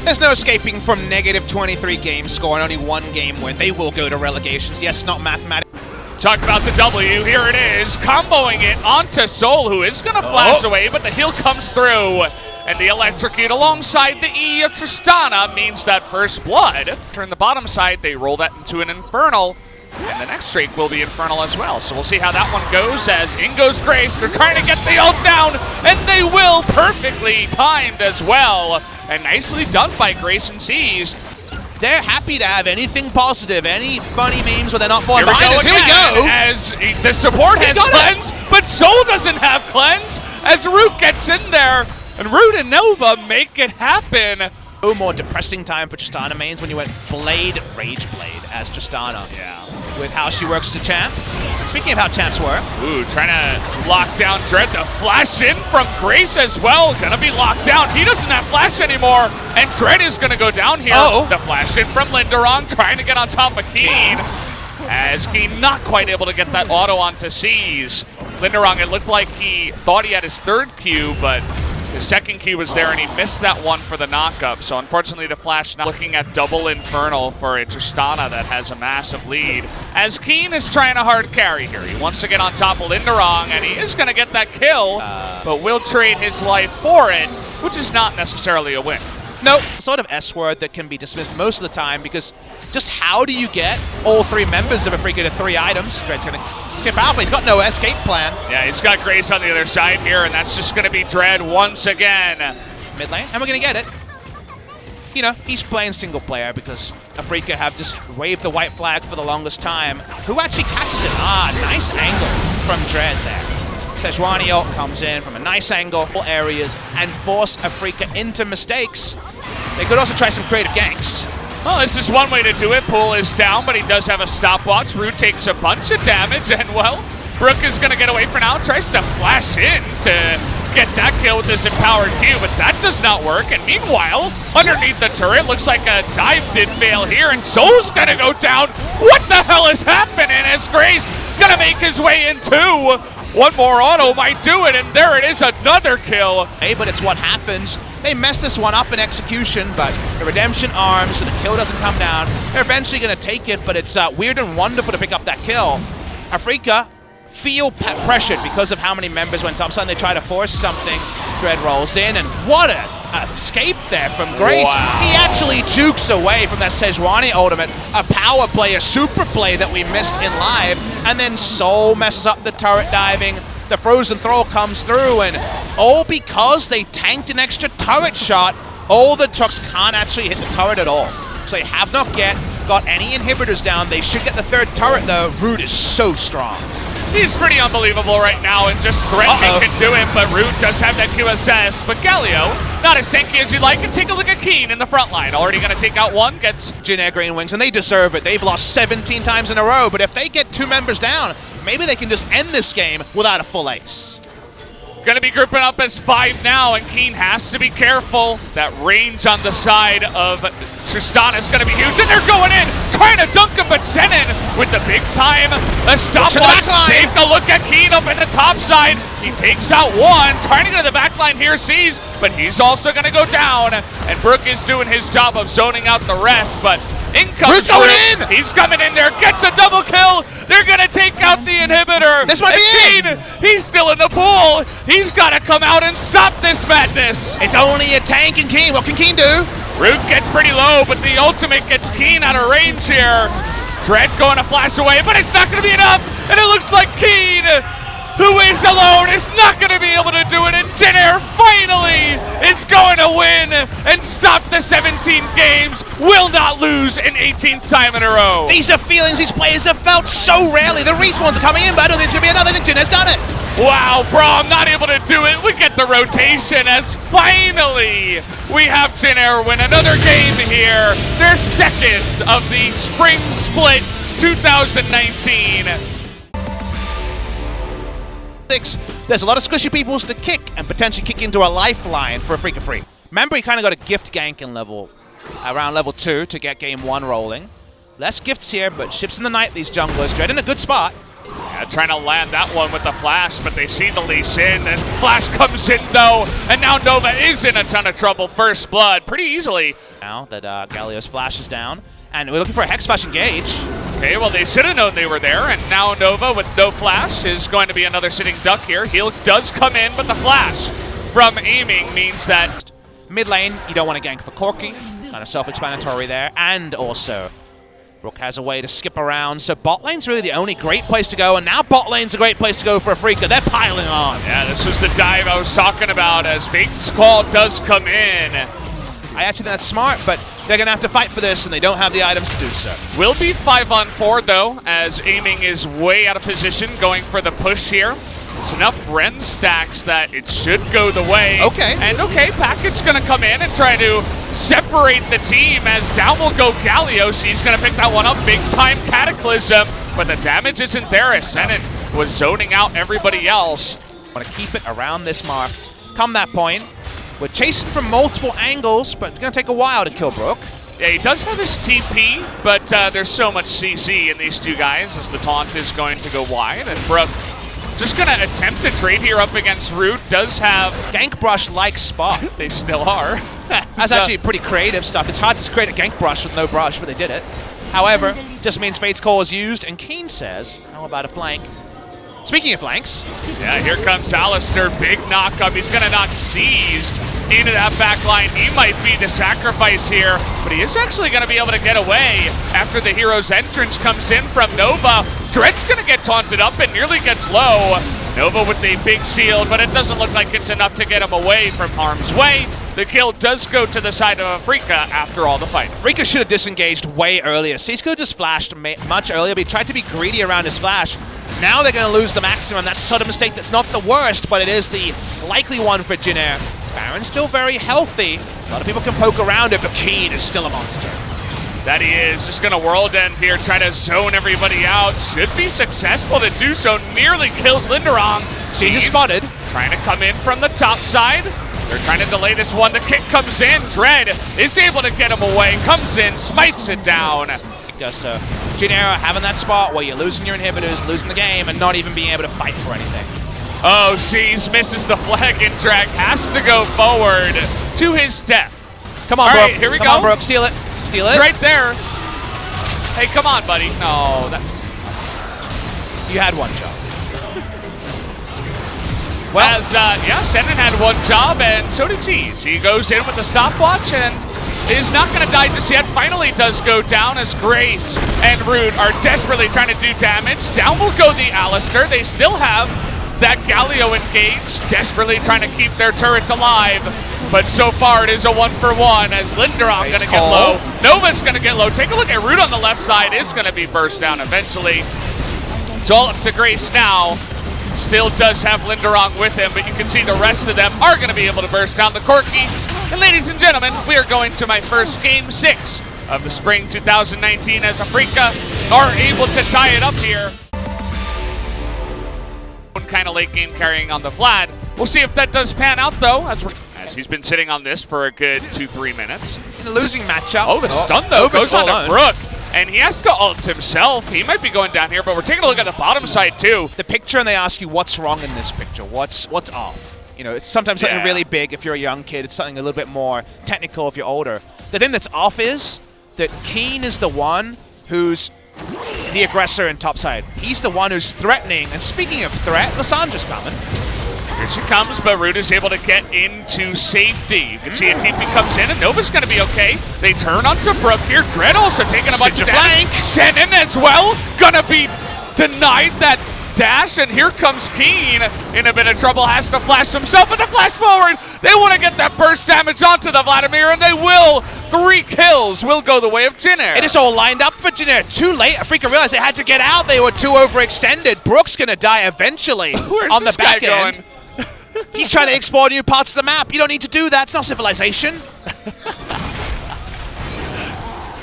There's no escaping from negative 23 game score and only 1 game win. They will go to relegations. Yes, not mathematics. Talk about the W, here it is, comboing it onto Soul, who is going to flash away, but the heal comes through. And the electrocute alongside the E of Tristana means that first blood. Turn the bottom side, they roll that into an Infernal. And the next streak will be Infernal as well. So we'll see how that one goes as in goes Grace. They're trying to get the ult down, and they will, perfectly timed as well. And nicely done by Grace and C's. They're happy to have anything positive, any funny memes where they're not falling behind us. Here we go! As the support has cleanse, but Soul doesn't have cleanse, as Root gets in there. And Root and Nova make it happen. No more depressing time for Tristana mains when you went Blade, Rage Blade as Tristana. Yeah. With how she works as a champ. Speaking of how champs work. Ooh, trying to lock down Dread. The flash in from Grace as well. Gonna be locked down. He doesn't have flash anymore. And Dread is gonna go down here. The flash in from Linderong, trying to get on top of Keen. As Keen not quite able to get that auto onto C's. Linderong, it looked like he thought he had his 3rd Q, but his 2nd Q was there and he missed that one for the knockup. So unfortunately the flash now looking at double Infernal for a Tristana that has a massive lead. As Keen is trying to hard carry here. He wants to get on top of Linderong and he is going to get that kill, but will trade his life for it, which is not necessarily a win. No, sort of S-word that can be dismissed most of the time because just how do you get all 3 members of a Freaka to 3 items? Dread's going to skip out, but he's got no escape plan. Yeah, he's got Grace on the other side here, and that's just going to be Dread once again. Mid lane, and we're going to get it. You know, he's playing single player because Afrika have just waved the white flag for the longest time. Who actually catches it? Nice angle from Dread there. Sejuani ult comes in from a nice angle, all areas, and force Afrika into mistakes. They could also try some creative ganks. Well, this is one way to do it. Pool is down, but he does have a stopwatch. Root takes a bunch of damage, and well, Brook is going to get away for now. Tries to flash in to get that kill with his empowered Q, but that does not work. And meanwhile, underneath the turret, looks like a dive did fail here, and Soul's going to go down. What the hell is happening? As Grace going to make his way in too. One more auto might do it, and there it is, another kill. Hey, but it's what happens. They messed this one up in execution, but the redemption arms, so the kill doesn't come down. They're eventually going to take it, but it's weird and wonderful to pick up that kill. Afrika feel pressured because of how many members went top side. They try to force something. Dread rolls in, and what a escape there from Grace. Wow. He actually jukes away from that Sejuani ultimate, a power play, a super play that we missed in live, and then Soul messes up the turret diving. The frozen throw comes through, and all because they tanked an extra turret shot, all the trucks can't actually hit the turret at all. So they have not yet got any inhibitors down. They should get the 3rd turret though. Root is so strong. He's pretty unbelievable right now and just threatening to do it, but Root does have that QSS. But Galio, not as tanky as you'd like, and take a look at Keen in the front line. Already going to take out one, gets Jin Green Wings, and they deserve it. They've lost 17 times in a row, but if they get 2 members down, maybe they can just end this game without a full ace. Going to be grouping up as 5 now, and Keen has to be careful. That range on the side of Tristana is going to be huge, and they're going in, trying to dunk him, but Zenon with the big time. The stopwatch. Take a look at Keen up in the top side. He takes out one, trying to go to the back line here, sees, but he's also going to go down. And Brook is doing his job of zoning out the rest, but in comes Root. He's coming in there, gets a double kill. They're going to take out the inhibitor. This might be it. He's still in the pool. He's got to come out and stop this madness. It's only a tank and Keen. What can Keen do? Root gets pretty low, but the ultimate gets Keen out of range here. Dread going to flash away, but it's not going to be enough. And it looks like Keen, who is alone, is not going to be able to do it. And Jin finally is going to win and stop the 17 games. Will not lose an 18th time in a row. These are feelings these players have felt so rarely. The respawns are coming in, but I don't think it's going to be another. I think Jin has done it. Wow, Braum not able to do it. We get the rotation as finally we have Jin win another game here. Their 2nd of the Spring Split 2019. There's a lot of squishy peoples to kick and potentially kick into a lifeline for a Freaka free. Remember, he kind of got a gift gank in around level 2 to get game 1 rolling. Less gifts here, but ships in the night, these junglers. Dread in a good spot. Yeah, trying to land that one with the flash, but they see the Lee Sin, and flash comes in though, and now Nova is in a ton of trouble. First blood, pretty easily. Now that Galio's flash is down, and we're looking for a Hex Flash engage. Okay, well they should have known they were there, and now Nova with no flash is going to be another sitting duck here. Heal does come in, but the flash from aiming means that mid lane, you don't want to gank for Corki. Kind of self-explanatory there, and also Brook has a way to skip around, so bot lane's really the only great place to go, and now bot lane's a great place to go for Afrika. They're piling on. Yeah, this was the dive I was talking about as Fate's Call does come in. I actually think that's smart, but they're going to have to fight for this, and they don't have the items to do so. Will be 5-on-4, though, as aiming is way out of position, going for the push here. It's enough Ren stacks that it should go the way. Okay. And okay, Packet's going to come in and try to separate the team as down will go Galios. He's going to pick that one up. Big time Cataclysm, but the damage isn't there. Senate was zoning out everybody else. Want to keep it around this mark. Come that point, we're chasing from multiple angles, but it's going to take a while to kill Brook. Yeah, he does have his TP, but there's so much CC in these two guys as the taunt is going to go wide, and Brook just going to attempt to trade here up against Root. Does have Gank Brush-like spot. They still are. That's actually pretty creative stuff. It's hard to create a Gank Brush with no brush, but they did it. However, just means Fate's Call is used, and Keen says, how about a flank? Speaking of flanks. Yeah, here comes Alistair. Big knock-up. He's going to knock Seized into that back line. He might be the sacrifice here, but he is actually going to be able to get away after the hero's entrance comes in from Nova. Dread's going to get taunted up and nearly gets low. Nova with a big shield, but it doesn't look like it's enough to get him away from harm's way. The kill does go to the side of Afrika after all the fight. Afrika should have disengaged way earlier. Cisco just flashed much earlier, but he tried to be greedy around his flash. Now they're going to lose the maximum. That's a sort of mistake that's not the worst, but it is the likely one for Jinair. Baron's still very healthy. A lot of people can poke around it, but Keen is still a monster. That he is. Just going to world end here, try to zone everybody out. Should be successful to do so. Nearly kills Linderong. He's spotted. Trying to come in from the top side. They're trying to delay this one. The kick comes in. Dread is able to get him away. Comes in, smites it down. So Jinair having that spot where you're losing your inhibitors, losing the game, and not even being able to fight for anything. Oh, Seas misses the flag, and Drag has to go forward to his death. Come on, All Brook. right, here we go. Come on, Brook. Steal it. Steal it. It's right there. Hey, come on, buddy. No. You had one job. Well, yeah, Senan had one job, and so did Seas. He goes in with the stopwatch and is not going to die just yet. Finally does go down as Grace and Root are desperately trying to do damage. Down will go the Alistair. They still have that Galio engaged, desperately trying to keep their turrets alive. But so far it is a 1-for-1 as Linderong going to get low. Nova's going to get low. Take a look at Root on the left side. Is going to be burst down eventually. It's all up to Grace now. Still does have Linderong with him, but you can see the rest of them are going to be able to burst down the Corki. And ladies and gentlemen, we are going to my first Game 6 of the Spring 2019 as Afrika are able to tie it up here. Kind of late game carrying on the Vlad. We'll see if that does pan out though, as he's been sitting on this for a good 2-3 minutes. In a losing matchup. Oh, the stun though goes on to Brook. And he has to ult himself. He might be going down here, but we're taking a look at the bottom side too. The picture, and they ask you what's wrong in this picture. What's off? You know, it's sometimes something really big if you're a young kid. It's something a little bit more technical if you're older. The thing that's off is that Keen is the one who's the aggressor in topside. He's the one who's threatening. And speaking of threat, Lissandra's coming. Here she comes, but Root is able to get into safety. You can see a TP comes in, and Nova's going to be okay. They turn onto Brook here. Dread also taking a bunch of damage. Senan as well, gonna be denied that dash, and here comes Keen in a bit of trouble. Has to flash himself, but the flash forward. They want to get that burst damage onto the Vladimir, and they will. 3 kills will go the way of Jinair. It is all lined up for Jinair. Too late. Afrika realized they had to get out. They were too overextended. Brook's going to die eventually on the back end. He's trying to explore new parts of the map. You don't need to do that. It's not civilization.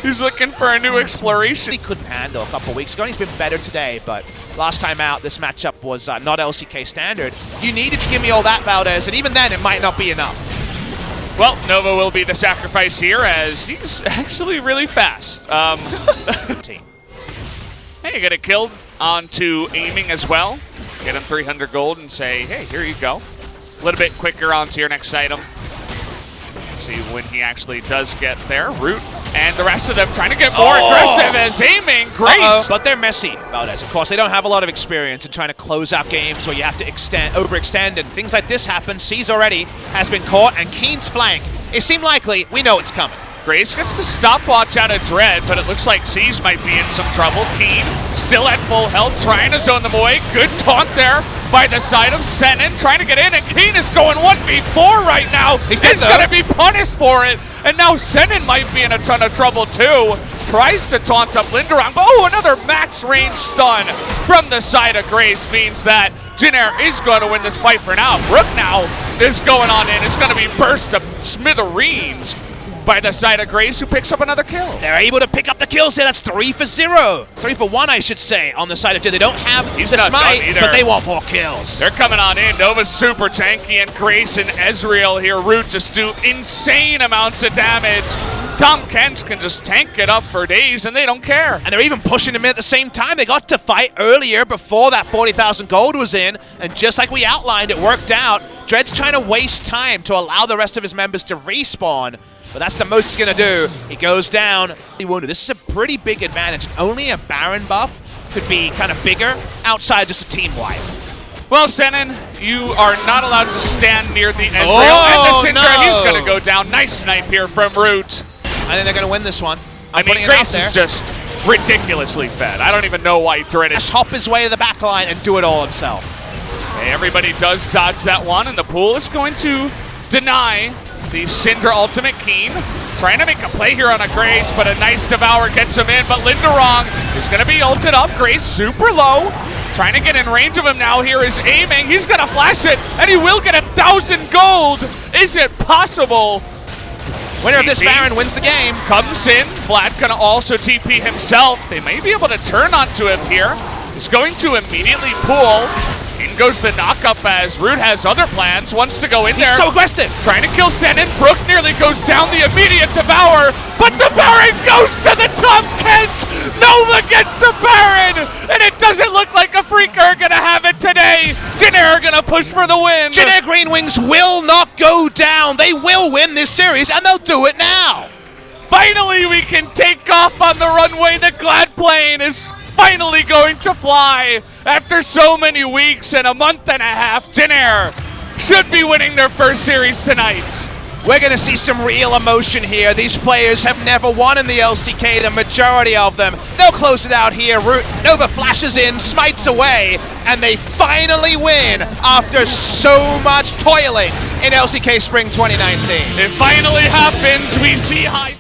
He's looking for a new exploration. He couldn't handle a couple weeks ago, and he's been better today, but last time out, this matchup was not LCK standard. You needed to give me all that, Valdez, and even then, it might not be enough. Well, Nova will be the sacrifice here, as he's actually really fast. And Hey, you get it killed onto aiming as well. Get him 300 gold and say, hey, here you go. A little bit quicker onto your next item. See when he actually does get there. Root and the rest of them trying to get more aggressive as aiming. Grace. But they're messy, Valdez. Of course, they don't have a lot of experience in trying to close out games where you have to overextend, and things like this happen. C's already has been caught, and Keen's flank. It seemed likely. We know it's coming. Grace gets the stopwatch out of Dread, but it looks like C's might be in some trouble. Keen still at full health, trying to zone them away. Good taunt there by the side of Senin, trying to get in, and Keen is going 1v4 right now. He's going to be punished for it, and now Senin might be in a ton of trouble too. Tries to taunt up Linderong, but another max range stun from the side of Grace means that Jinair is going to win this fight for now. Brook now is going on in. It's going to be burst to smithereens by the side of Grace, who picks up another kill. They're able to pick up the kills here. That's 3 for 0. 3 for 1, I should say, on the side of Jin. They don't have the smite, but they want more kills. They're coming on in. Nova's super tanky, and Grace and Ezreal here. Root just do insane amounts of damage. Tom Kent can just tank it up for days, and they don't care. And they're even pushing him in at the same time. They got to fight earlier before that 40,000 gold was in, and just like we outlined, it worked out. Dread's trying to waste time to allow the rest of his members to respawn, but that's the most he's going to do. He goes down. This is a pretty big advantage. Only a Baron buff could be kind of bigger outside just a team wipe. Well, Senin, you are not allowed to stand near the Ezreal and the Syndra. He's going to go down. Nice snipe here from Root. I think they're going to win this one. I mean, Grace is just ridiculously fed. I don't even know why Dread is. Hop his way to the back line and do it all himself. Okay, everybody does dodge that one, and the pool is going to deny the Syndra ultimate. Keen trying to make a play here on a Grace, but a nice Devour gets him in, but Linderong is going to be ulted up. Grace super low. Trying to get in range of him now. Here is aiming. He's going to flash it, and he will get 1,000 gold. Is it possible? Winner of this Baron wins the game. Comes in. Vlad going to also TP himself. They may be able to turn onto him here. He's going to immediately pull. In goes the knockup as Root has other plans. Wants to go in there. He's so aggressive. Trying to kill Senin. Brook nearly goes down the immediate Devour, but the Baron goes to the top. Kent! Nova gets the Baron! And it doesn't look like a Freaker are going to have it today. Jinair are going to push for the win. Jinair Green Wings will not go down. They will win this series, and they'll do it now. Finally, we can take off on the runway. The Glad plane is finally going to fly. After so many weeks and a month and a half, Jinair should be winning their first series tonight. We're going to see some real emotion here. These players have never won in the LCK, the majority of them. They'll close it out here. Nova flashes in, smites away, and they finally win after so much toiling in LCK Spring 2019. It finally happens. We see high.